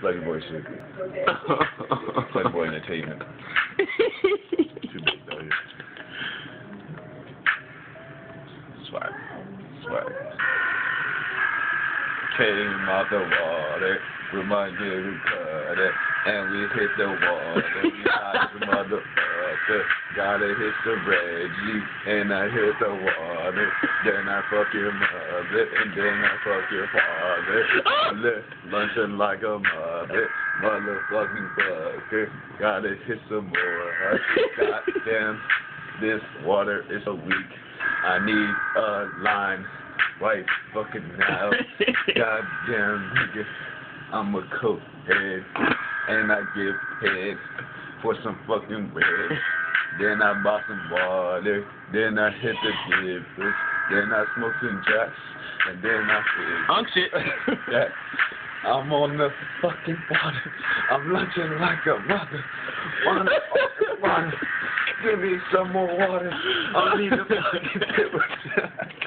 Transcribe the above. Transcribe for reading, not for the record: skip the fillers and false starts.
Lucky Boy shit. Lucky Boy Entertainment. Too big though. Yeah. Swag. Swag. Came out the water with my nigga cutter, and we hit the water. We hot the motherfucker. Gotta hit the Reggie, and I hit the water. Then I fuck your mother, and then I fuck your father. Lunching like a mother, motherfucking fucker. Gotta hit some more. Goddamn, this water is so weak. I need a line. Right fucking now. Goddamn nigga, I'm a coke head, and I get paid for some fucking bread. Then I bought some water, then I hit the dippers, then I smoked some jacks, and then I shit. that I'm on the fucking water. I'm lunching like a mother. Water. Give me some more water. I need the fucking dippers.